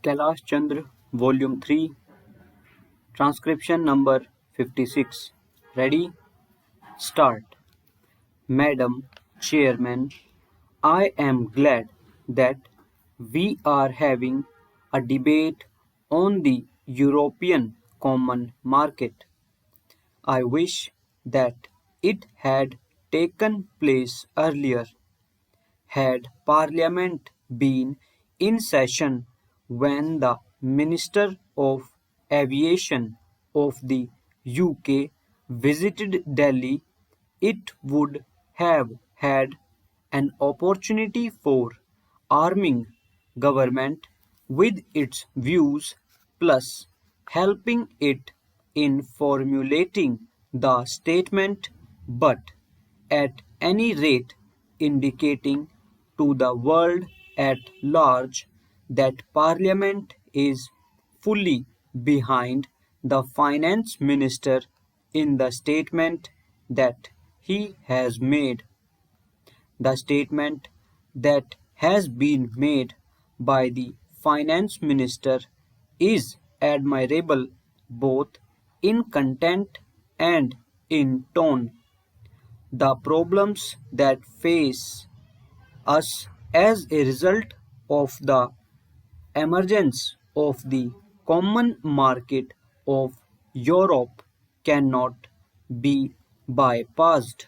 Kailash Chandra, Volume 3, Transcription number 56. Ready? Start. Madam Chairman, I am glad that we are having a debate on the European Common Market. I wish that it had taken place earlier. Had Parliament been in session when the Minister of Aviation of the UK visited Delhi, it would have had an opportunity for arming government with its views plus helping it in formulating the statement, but at any rate indicating to the world at large that Parliament is fully behind the Finance Minister in the statement that he has made. The statement that has been made by the Finance Minister is admirable both in content and in tone. The problems that face us as a result of the emergence of the common market of Europe cannot be bypassed.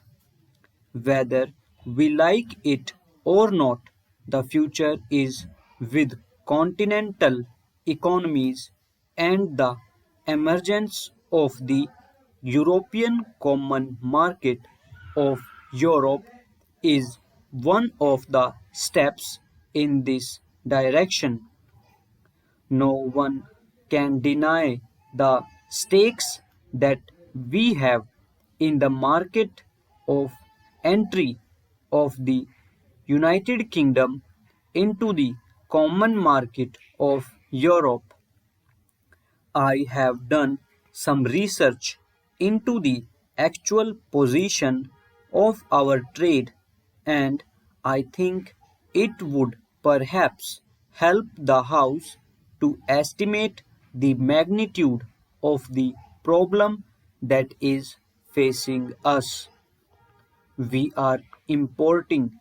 Whether we like it or not, the future is with continental economies, and the emergence of the European Common Market of Europe is one of the steps in this direction. No one can deny the stakes that we have in the market of entry of the United Kingdom into the common market of Europe. I have done some research into the actual position of our trade, and I think it would perhaps help the House to estimate the magnitude of the problem that is facing us. We are importing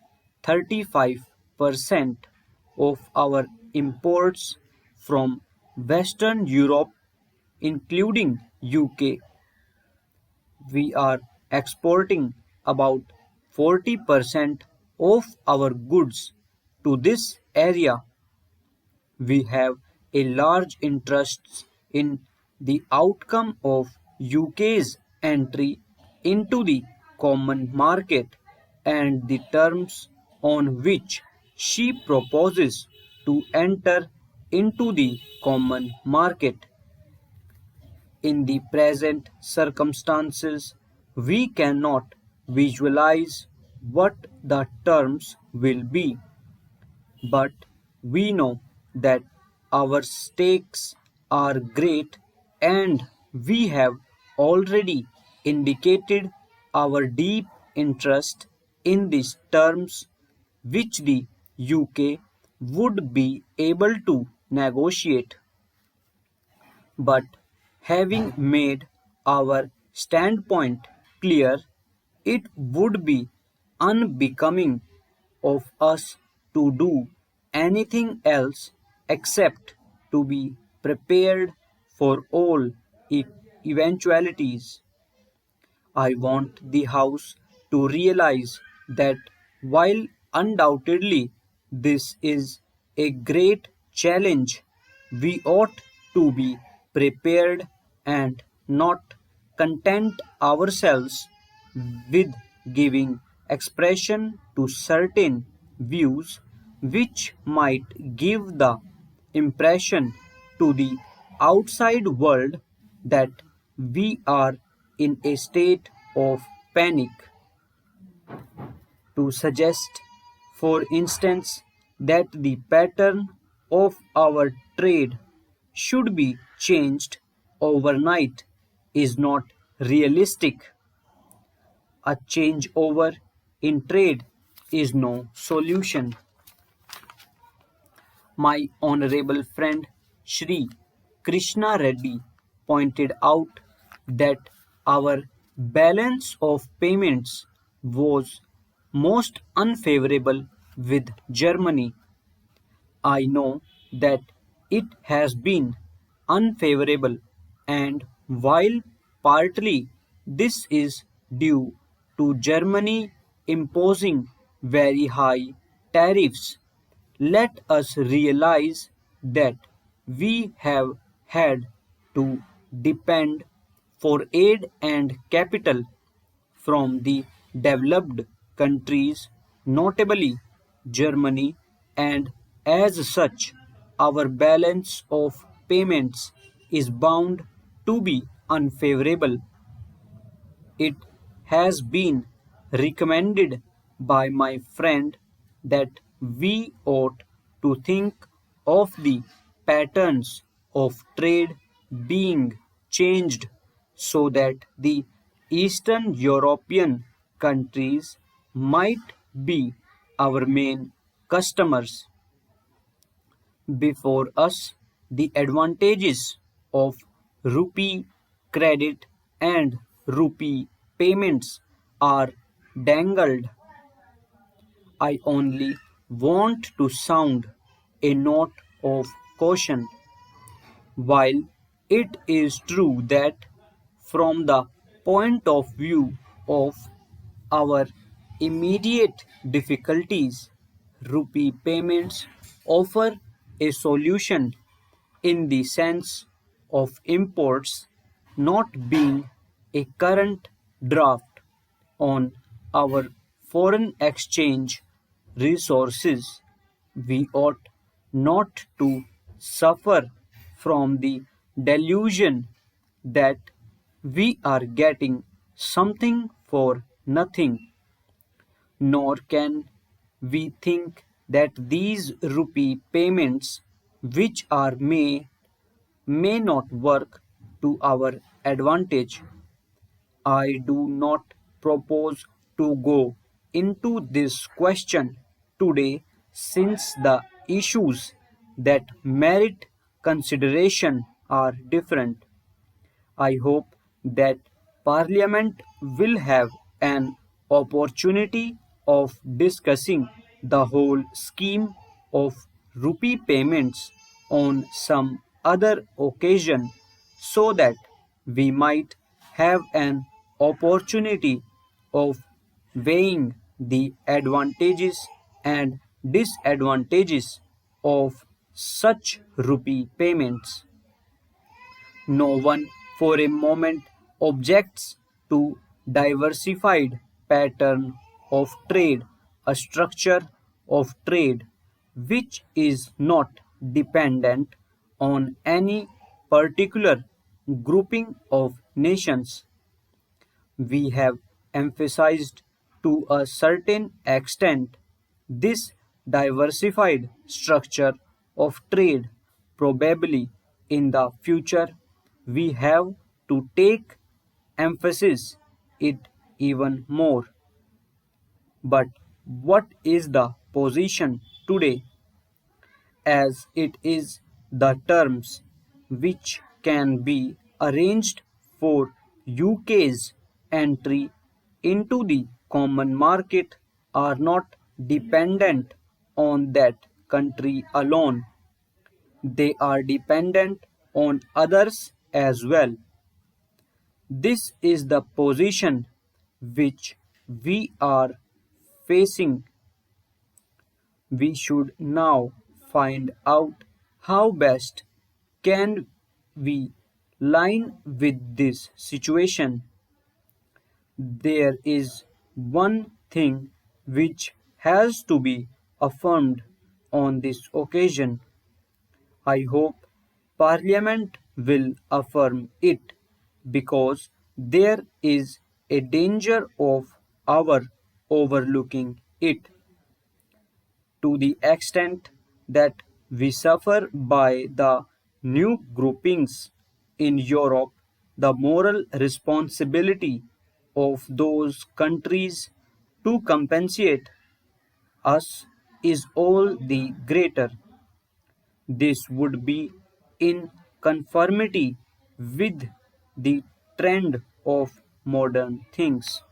35% of our imports from Western Europe, including UK. We are exporting about 40% of our goods to this area. We have a large interest in the outcome of UK's entry into the common market and the terms on which she proposes to enter into the common market. In the present circumstances, we cannot visualize what the terms will be, but we know that our stakes are great, and we have already indicated our deep interest in these terms which the UK would be able to negotiate. But having made our standpoint clear, it would be unbecoming of us to do anything else except to be prepared for all eventualities. I want the House to realize that while undoubtedly this is a great challenge, we ought to be prepared and not content ourselves with giving expression to certain views which might give the impression to the outside world that we are in a state of panic. To suggest, for instance, that the pattern of our trade should be changed overnight is not realistic. A changeover in trade is no solution. My honorable friend Shri Krishna Reddy pointed out that our balance of payments was most unfavorable with Germany. I know that it has been unfavorable, and while partly this is due to Germany imposing very high tariffs, let us realize that we have had to depend for aid and capital from the developed countries, notably Germany, and as such, our balance of payments is bound to be unfavorable. It has been recommended by my friend that we ought to think of the patterns of trade being changed so that the Eastern European countries might be our main customers. Before us, the advantages of rupee credit and rupee payments are dangled. I only want to sound a note of caution. While it is true that, from the point of view of our immediate difficulties, rupee payments offer a solution in the sense of imports not being a current draft on our foreign exchange resources. We ought not to suffer from the delusion that we are getting something for nothing, nor can we think that these rupee payments, which are may not work to our advantage. I do not propose to go into this question today since the issues that merit consideration are different. I hope that Parliament will have an opportunity of discussing the whole scheme of rupee payments on some other occasion so that we might have an opportunity of weighing the advantages and disadvantages of such rupee payments. No one for a moment objects to diversified pattern of trade, a structure of trade which is not dependent on any particular grouping of nations. We have emphasized to a certain extent this diversified structure of trade. Probably in the future we have to take emphasis it even more. But what is the position today? As it is, the terms which can be arranged for UK's entry into the common market are not dependent on that country alone. They are dependent on others as well. This is the position which we are facing. We should now find out how best can we line with this situation. There is one thing which has to be affirmed on this occasion. I hope Parliament will affirm it because there is a danger of our overlooking it to the extent that we suffer by the new groupings in Europe. The moral responsibility of those countries to compensate us is all the greater. This would be in conformity with the trend of modern things.